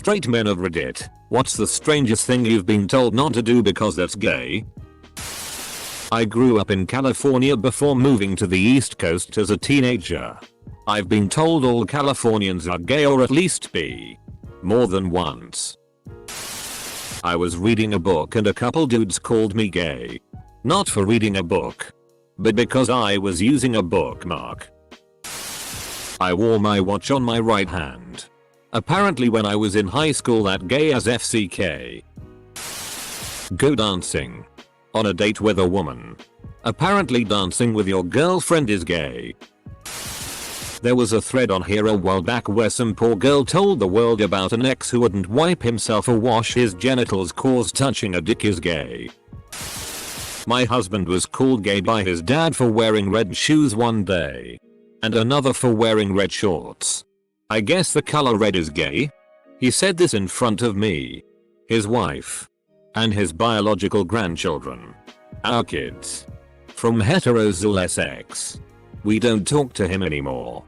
Straight men of Reddit, what's the strangest thing you've been told not to do because that's gay? I grew up in California before moving to the East Coast as a teenager. I've been told all Californians are gay or at least bi. More than once. I was reading a book and a couple dudes called me gay. Not for reading a book, but because I was using a bookmark. I wore my watch on my right hand. Apparently when I was in high school that gay as FCK. Go dancing. On a date with a woman. Apparently dancing with your girlfriend is gay. There was a thread on here a while back where some poor girl told the world about an ex who wouldn't wipe himself or wash his genitals cause touching a dick is gay. My husband was called gay by his dad for wearing red shoes one day. And another for wearing red shorts. I guess the color red is gay? He said this in front of me, his wife, and his biological grandchildren. Our kids. From Heterozul SX. We don't talk to him anymore.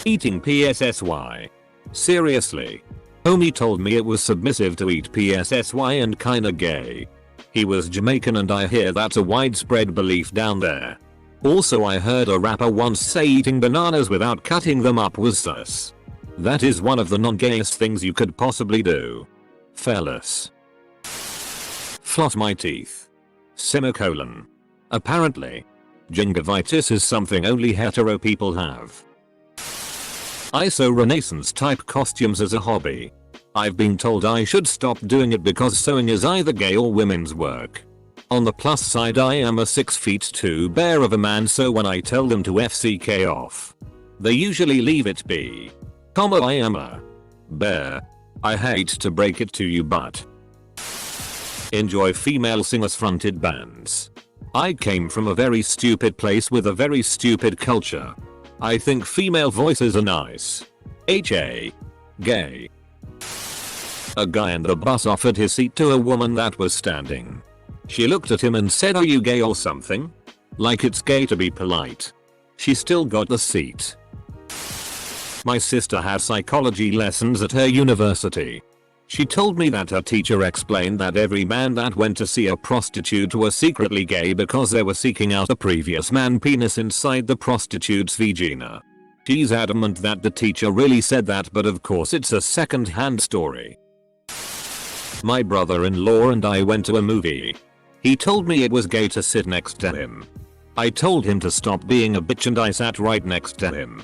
Eating PSSY. Seriously. Homie told me it was submissive to eat PSSY and kinda gay. He was Jamaican and I hear that's a widespread belief down there. Also I heard a rapper once say eating bananas without cutting them up was sus. That is one of the non-gayest things you could possibly do. Fellas. Floss my teeth. Semicolon. Apparently. Gingivitis is something only hetero people have. I sew Renaissance type costumes as a hobby. I've been told I should stop doing it because sewing is either gay or women's work. On the plus side I am a 6'2" bear of a man, so when I tell them to FCK off, they usually leave it be. I am a bear. I hate to break it to you but enjoy female singers fronted bands. I came from a very stupid place with a very stupid culture. I think female voices are nice. Gay. A guy in the bus offered his seat to a woman that was standing. She looked at him and said, "Are you gay or something?" Like it's gay to be polite. She still got the seat. My sister had psychology lessons at her university. She told me that her teacher explained that every man that went to see a prostitute was secretly gay because they were seeking out a previous man penis inside the prostitute's vagina. She's adamant that the teacher really said that, but of course it's a second-hand story. My brother-in-law and I went to a movie. He told me it was gay to sit next to him. I told him to stop being a bitch and I sat right next to him.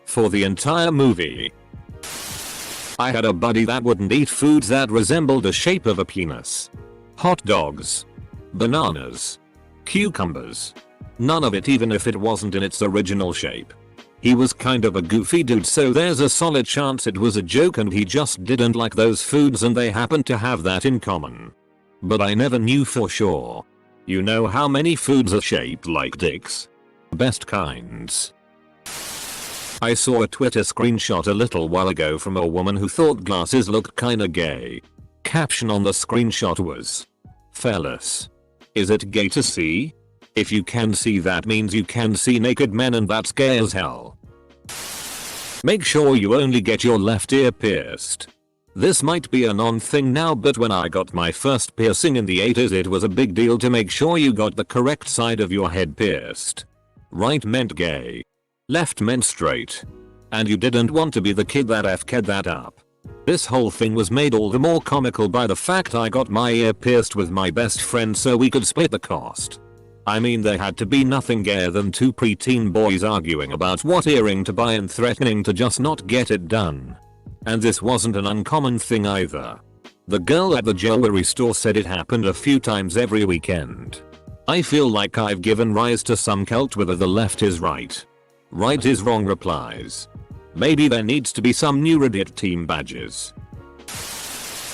For the entire movie. I had a buddy that wouldn't eat foods that resembled the shape of a penis. Hot dogs. Bananas. Cucumbers. None of it, even if it wasn't in its original shape. He was kind of a goofy dude, so there's a solid chance it was a joke and he just didn't like those foods and they happened to have that in common. But I never knew for sure. You know how many foods are shaped like dicks? Best kinds. I saw a Twitter screenshot a little while ago from a woman who thought glasses looked kinda gay. Caption on the screenshot was, "Fellas. Is it gay to see? If you can see, that means you can see naked men and that's gay as hell. Make sure you only get your left ear pierced." This might be a non-thing now, but when I got my first piercing in the 80s it was a big deal to make sure you got the correct side of your head pierced. Right meant gay. Left meant straight. And you didn't want to be the kid that FK'd that up. This whole thing was made all the more comical by the fact I got my ear pierced with my best friend so we could split the cost. I mean, there had to be nothing gayer than two preteen boys arguing about what earring to buy and threatening to just not get it done. And this wasn't an uncommon thing either. The girl at the jewelry store said it happened a few times every weekend. I feel like I've given rise to some cult with the left is right. Right is wrong replies. Maybe there needs to be some new Reddit team badges.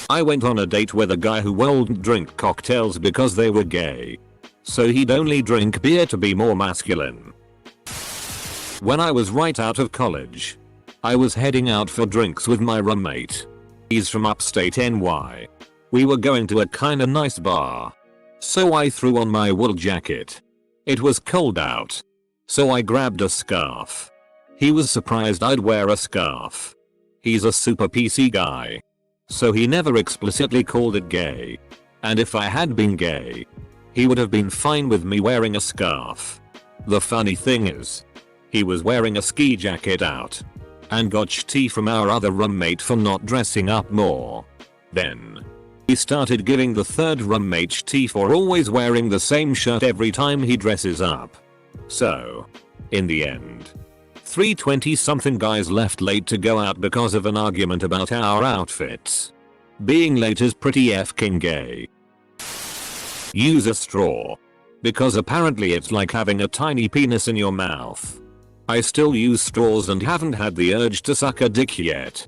I went on a date with a guy who wouldn't drink cocktails because they were gay. So he'd only drink beer to be more masculine. When I was right out of college, I was heading out for drinks with my roommate. He's from upstate NY. We were going to a kinda nice bar. So I threw on my wool jacket. It was cold out. So I grabbed a scarf. He was surprised I'd wear a scarf. He's a super PC guy. So he never explicitly called it gay. And if I had been gay, he would have been fine with me wearing a scarf. The funny thing is, he was wearing a ski jacket out and got tea from our other roommate for not dressing up more. Then he started giving the third roommate tea for always wearing the same shirt every time he dresses up. So, in the end, 3 20-something guys left late to go out because of an argument about our outfits. Being late is pretty fking gay. Use a straw. Because apparently it's like having a tiny penis in your mouth. I still use straws and haven't had the urge to suck a dick yet.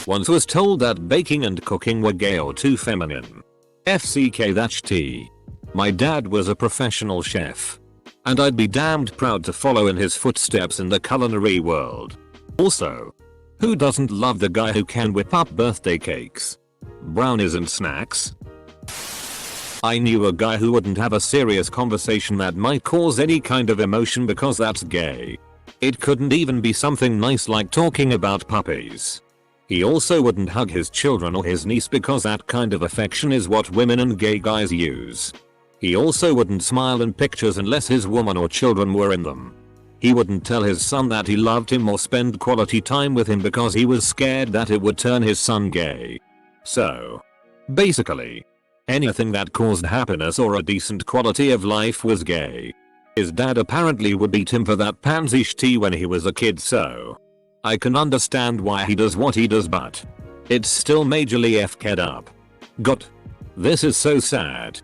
Once was told that baking and cooking were gay or too feminine. FCK that's T. My dad was a professional chef. And I'd be damned proud to follow in his footsteps in the culinary world. Also, who doesn't love the guy who can whip up birthday cakes, brownies and snacks? I knew a guy who wouldn't have a serious conversation that might cause any kind of emotion because that's gay. It couldn't even be something nice like talking about puppies. He also wouldn't hug his children or his niece because that kind of affection is what women and gay guys use. He also wouldn't smile in pictures unless his woman or children were in them. He wouldn't tell his son that he loved him or spend quality time with him because he was scared that it would turn his son gay. So, basically, anything that caused happiness or a decent quality of life was gay. His dad apparently would beat him for that pansy tea when he was a kid, so I can understand why he does what he does, but it's still majorly fked up. God, this is so sad.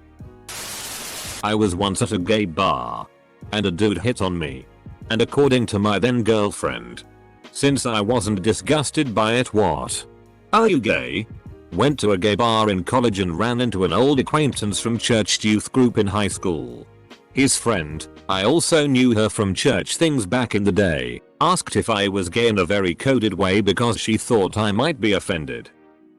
I was once at a gay bar and a dude hit on me. And according to my then girlfriend, since I wasn't disgusted by it, what? Are you gay? Went to a gay bar in college and ran into an old acquaintance from church youth group in high school. His friend, I also knew her from church things back in the day, asked if I was gay in a very coded way because she thought I might be offended.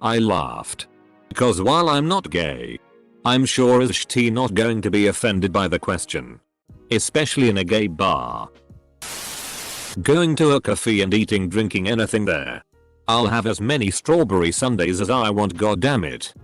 I laughed. Because while I'm not gay, I'm sure as she not going to be offended by the question. Especially in a gay bar. Going to a cafe and drinking anything there. I'll have as many strawberry sundaes as I want, goddammit.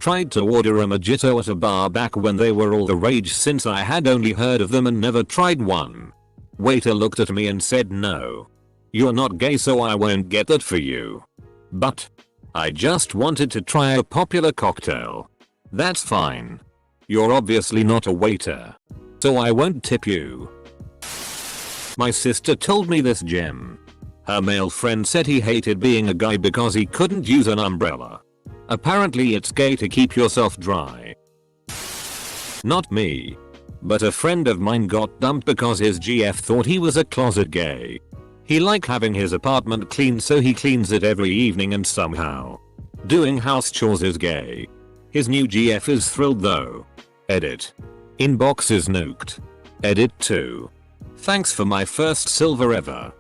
Tried to order a mojito at a bar back when they were all the rage since I had only heard of them and never tried one. Waiter looked at me and said, "No. You're not gay, so I won't get that for you. But I just wanted to try a popular cocktail." "That's fine. You're obviously not a waiter, so I won't tip you." My sister told me this gem. Her male friend said he hated being a guy because he couldn't use an umbrella. Apparently it's gay to keep yourself dry. Not me. But a friend of mine got dumped because his GF thought he was a closet gay. He liked having his apartment clean, so he cleans it every evening, and somehow doing house chores is gay. His new GF is thrilled though. Edit. Inbox is nuked. Edit 2. Thanks for my first silver ever.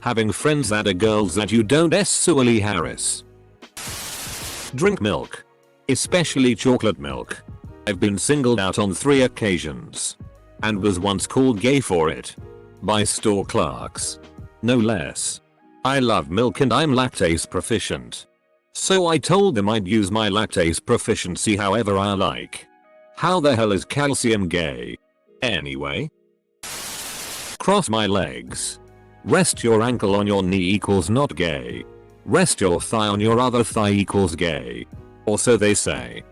Having friends that are girls that you don't sexually harass. Drink milk. Especially chocolate milk. I've been singled out on 3 occasions. And was once called gay for it. By store clerks. No less. I love milk and I'm lactase proficient. So I told them I'd use my lactase proficiency however I like. How the hell is calcium gay? Anyway. Cross my legs. Rest your ankle on your knee equals not gay. Rest your thigh on your other thigh equals gay. Or so they say.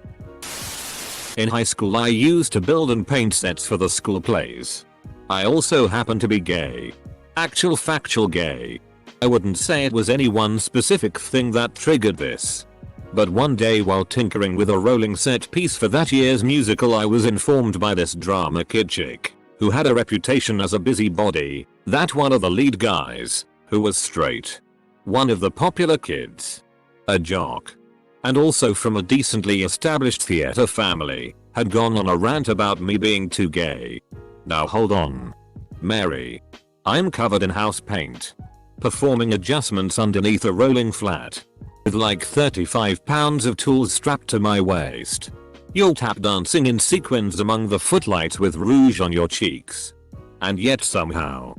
In high school I used to build and paint sets for the school plays. I also happen to be gay. Actual factual gay. I wouldn't say it was any one specific thing that triggered this. But one day while tinkering with a rolling set piece for that year's musical, I was informed by this drama kid chick, who had a reputation as a busybody, that one of the lead guys, who was straight. One of the popular kids. A jock. And also from a decently established theater family, had gone on a rant about me being too gay. Now hold on. Mary. I'm covered in house paint. Performing adjustments underneath a rolling flat. With like 35 pounds of tools strapped to my waist. You're tap dancing in sequins among the footlights with rouge on your cheeks. And yet somehow,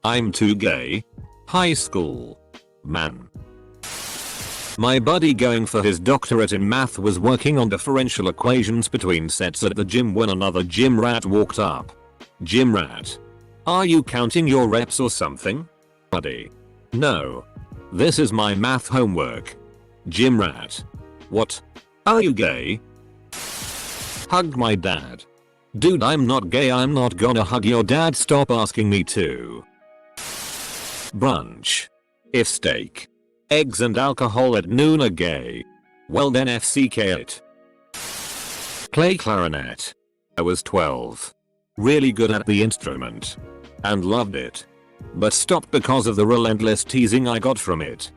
I'm too gay. High school. Man. My buddy going for his doctorate in math was working on differential equations between sets at the gym when another gym rat walked up. Gym rat. Are you counting your reps or something? Buddy. No. This is my math homework. Gym rat. What? Are you gay? Hugged my dad. Dude, I'm not gay, I'm not gonna hug your dad, stop asking me to. Brunch. If steak, eggs and alcohol at noon are gay, well then FCK it. Play clarinet. I was 12. Really good at the instrument. And loved it. But stopped because of the relentless teasing I got from it.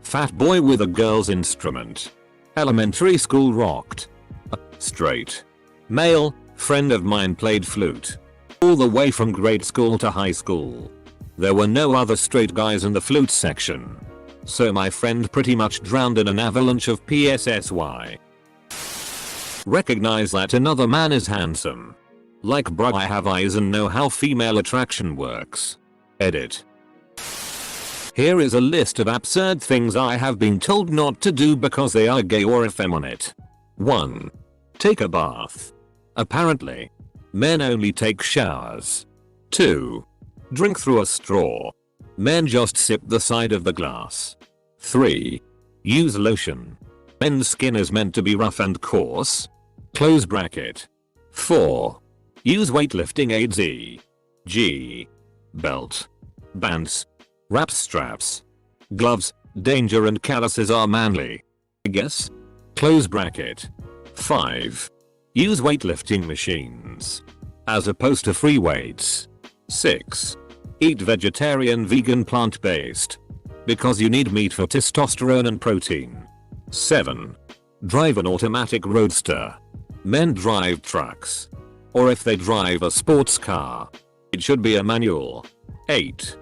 Fat boy with a girl's instrument. Elementary school rocked. Straight male friend of mine played flute. All the way from grade school to high school. There were no other straight guys in the flute section. So my friend pretty much drowned in an avalanche of PSSY. Recognize that another man is handsome. Like bruh, I have eyes and know how female attraction works. Edit. Here is a list of absurd things I have been told not to do because they are gay or effeminate. 1. Take a bath. Apparently, men only take showers. 2. Drink through a straw. Men just sip the side of the glass. 3. Use lotion. Men's skin is meant to be rough and coarse. Close bracket. 4. Use weightlifting aids e.g. belt, bands, wrap straps, gloves, danger and calluses are manly. I guess. Close bracket. 5. Use weightlifting machines as opposed to free weights. 6. Eat vegetarian, vegan, plant-based because you need meat for testosterone and protein. 7. Drive an automatic roadster. Men drive trucks. Or if they drive a sports car, it should be a manual. 8.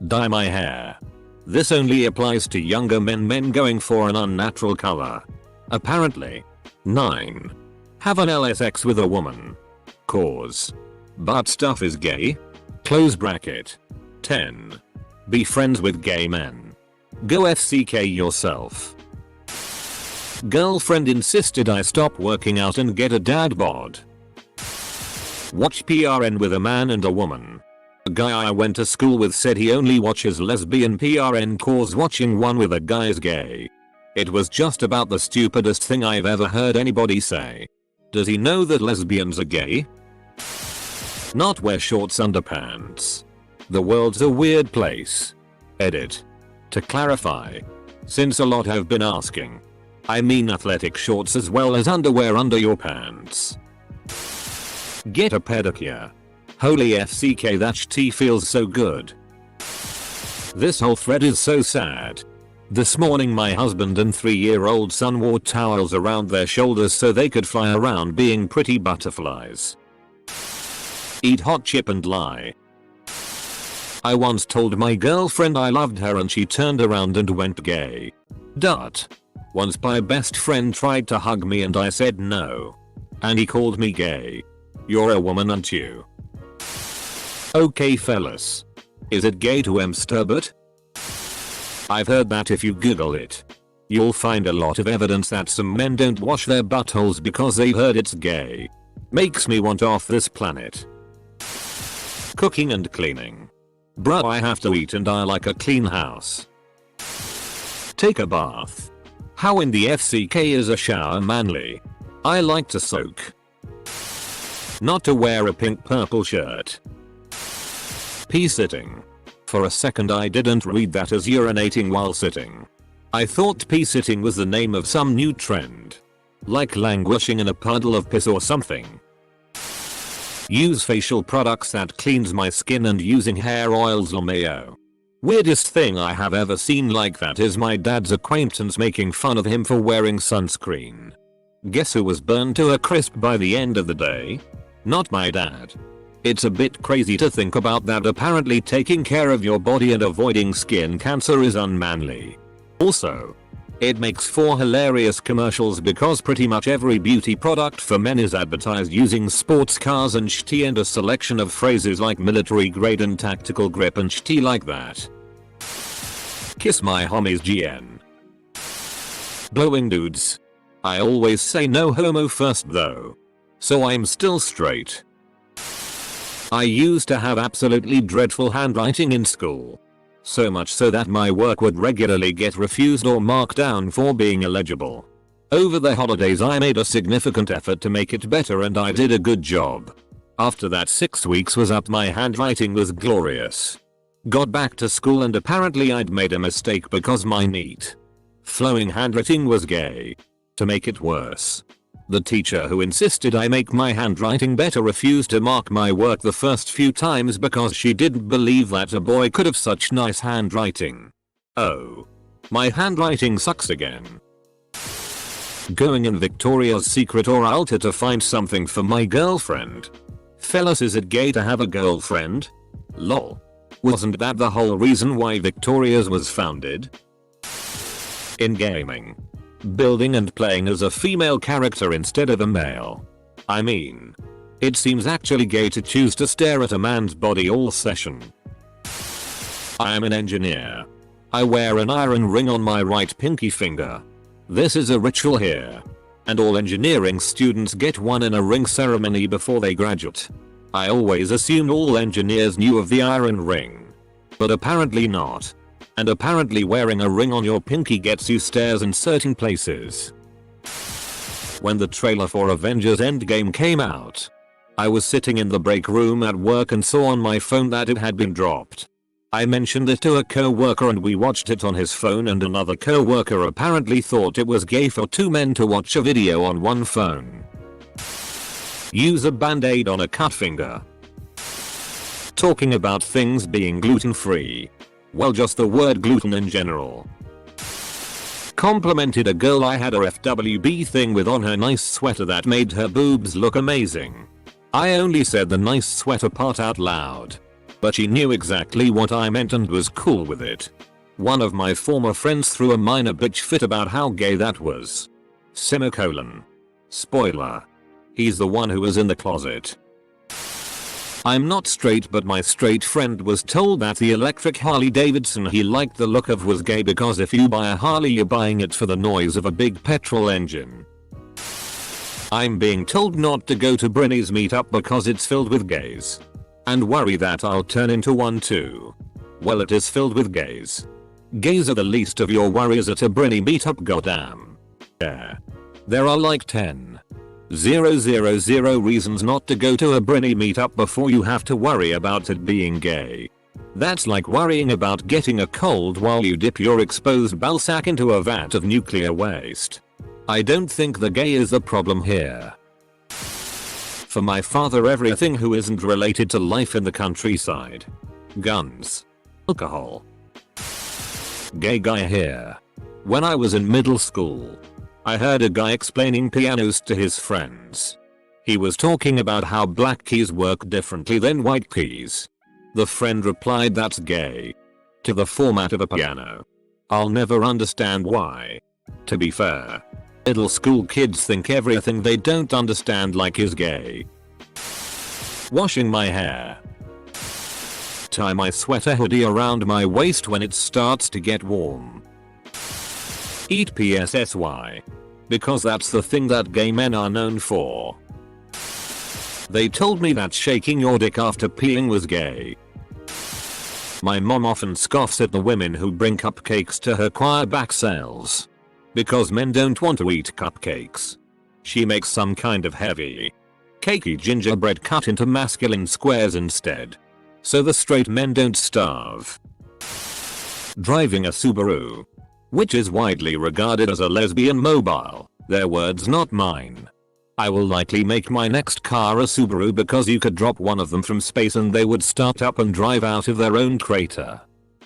Dye my hair. This only applies to younger men going for an unnatural color. Apparently. 9. Have an LSX with a woman. Cause butt stuff is gay. Close bracket. 10. Be friends with gay men. Go FCK yourself. Girlfriend insisted I stop working out and get a dad bod. Watch PRN with a man and a woman. A guy I went to school with said he only watches lesbian PRN cause watching one with a guy is gay. It was just about the stupidest thing I've ever heard anybody say. Does he know that lesbians are gay? Not wear shorts underpants. The world's a weird place. Edit. To clarify, since a lot have been asking, I mean athletic shorts as well as underwear under your pants. Get a pedicure. Holy FCK, that tea feels so good. This whole thread is so sad. This morning my husband and 3-year-old son wore towels around their shoulders so they could fly around being pretty butterflies. Eat hot chip and lie. I once told my girlfriend I loved her and she turned around and went gay. Once my best friend tried to hug me and I said no. And he called me gay. You're a woman, aren't you? Okay fellas. Is it gay to masturbate? I've heard that if you Google it, you'll find a lot of evidence that some men don't wash their buttholes because they've heard it's gay. Makes me want off this planet. Cooking and cleaning. Bruh, I have to eat and I like a clean house. Take a bath. How in the FCK is a shower manly? I like to soak. Not to wear a pink purple shirt. Pee sitting. For a second I didn't read that as urinating while sitting. I thought pee sitting was the name of some new trend. Like languishing in a puddle of piss or something. Use facial products that cleans my skin and using hair oils or mayo. Weirdest thing I have ever seen like that is my dad's acquaintance making fun of him for wearing sunscreen. Guess who was burned to a crisp by the end of the day? Not my dad. It's a bit crazy to think about that. Apparently taking care of your body and avoiding skin cancer is unmanly. Also, It makes 4 hilarious commercials because pretty much every beauty product for men is advertised using sports cars and shit and a selection of phrases like military grade and tactical grip and shit like that. Kiss my homies GN. Blowing dudes. I always say no homo first though. So I'm still straight. I used to have absolutely dreadful handwriting in school. So much so that my work would regularly get refused or marked down for being illegible. Over the holidays I made a significant effort to make it better and I did a good job. After that 6 weeks was up, my handwriting was glorious. Got back to school and apparently I'd made a mistake because my neat, flowing handwriting was gay. To make it worse, the teacher who insisted I make my handwriting better refused to mark my work the first few times because she didn't believe that a boy could have such nice handwriting. Oh. My handwriting sucks again. Going in Victoria's Secret or Ulta to find something for my girlfriend. Fellas, is it gay to have a girlfriend? Lol. Wasn't that the whole reason why Victoria's was founded? In gaming. Building and playing as a female character instead of a male. I mean, it seems actually gay to choose to stare at a man's body all session. I am an engineer. I wear an iron ring on my right pinky finger. This is a ritual here. And all engineering students get one in a ring ceremony before they graduate. I always assumed all engineers knew of the iron ring. But apparently not. And apparently wearing a ring on your pinky gets you stares in certain places. When the trailer for Avengers Endgame came out, I was sitting in the break room at work and saw on my phone that it had been dropped. I mentioned it to a co-worker and we watched it on his phone, and another co-worker apparently thought it was gay for 2 men to watch a video on one phone. Use a band-aid on a cut finger. Talking about things being gluten-free. Well, just the word gluten in general. Complimented a girl I had a FWB thing with on her nice sweater that made her boobs look amazing. I only said the nice sweater part out loud. But she knew exactly what I meant and was cool with it. One of my former friends threw a minor bitch fit about how gay that was. Semicolon. Spoiler. He's the one who was in the closet. I'm not straight, but my straight friend was told that the electric Harley Davidson he liked the look of was gay because if you buy a Harley you're buying it for the noise of a big petrol engine. I'm being told not to go to Brinny's meetup because it's filled with gays. And worry that I'll turn into one too. Well, it is filled with gays. Gays are the least of your worries at a Brinny meetup, goddamn. Yeah. There are like 10,000 reasons not to go to a Brinny meetup before you have to worry about it being gay. That's like worrying about getting a cold while you dip your exposed ballsack into a vat of nuclear waste. I don't think the gay is the problem here. For my father, everything who isn't related to life in the countryside. Guns. Alcohol. Gay guy here. When I was in middle school, I heard a guy explaining pianos to his friends. He was talking about how black keys work differently than white keys. The friend replied, "That's gay." To the format of a piano. I'll never understand why. To be fair, middle school kids think everything they don't understand like is gay. Washing my hair. Tie my sweater hoodie around my waist when it starts to get warm. Eat PSSY. Because that's the thing that gay men are known for. They told me that shaking your dick after peeing was gay. My mom often scoffs at the women who bring cupcakes to her choir back sales. Because men don't want to eat cupcakes. She makes some kind of heavy, cakey gingerbread cut into masculine squares instead. So the straight men don't starve. Driving a Subaru. Which is widely regarded as a lesbian mobile. Their words, not mine. I will likely make my next car a Subaru because you could drop one of them from space and they would start up and drive out of their own crater.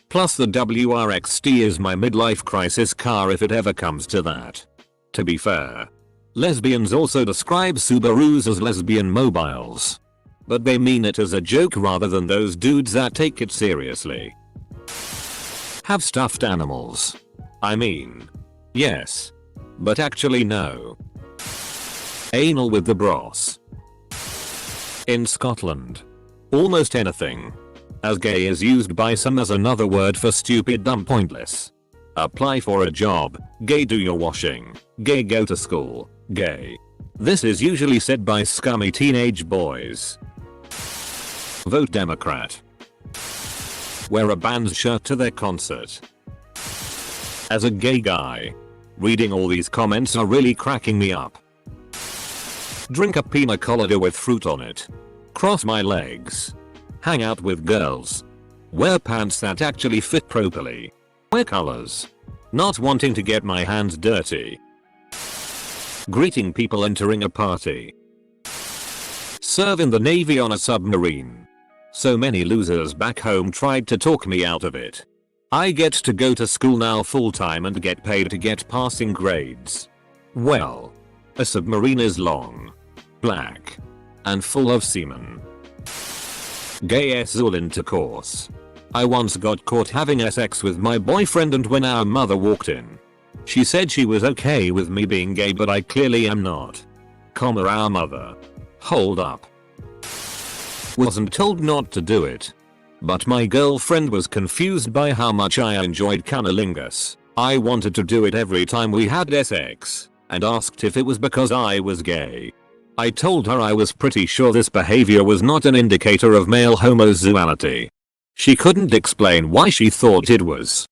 Plus the WRXT is my midlife crisis car if it ever comes to that. To be fair, lesbians also describe Subarus as lesbian mobiles. But they mean it as a joke rather than those dudes that take it seriously. Have stuffed animals. I mean, Yes. But actually no. Anal with the bros. In Scotland. Almost anything. As gay is used by some as another word for stupid, dumb, pointless. Apply for a job, gay do your washing, gay go to school, gay. This is usually said by scummy teenage boys. Vote Democrat. Wear a band's shirt to their concert. As a gay guy, reading all these comments are really cracking me up. Drink a pina colada with fruit on it. Cross my legs. Hang out with girls. Wear pants that actually fit properly. Wear colors. Not wanting to get my hands dirty. Greeting people entering a party. Serve in the Navy on a submarine. So many losers back home tried to talk me out of it. I get to go to school now full time and get paid to get passing grades. Well, a submarine is long, black, and full of semen. Gay sexual intercourse. I once got caught having sex with my boyfriend, and when our mother walked in, she said she was okay with me being gay, but I clearly am not. Our mother. Hold up. Wasn't told not to do it. But my girlfriend was confused by how much I enjoyed cunnilingus. I wanted to do it every time we had sex, and asked if it was because I was gay. I told her I was pretty sure this behavior was not an indicator of male homosexuality. She couldn't explain why she thought it was.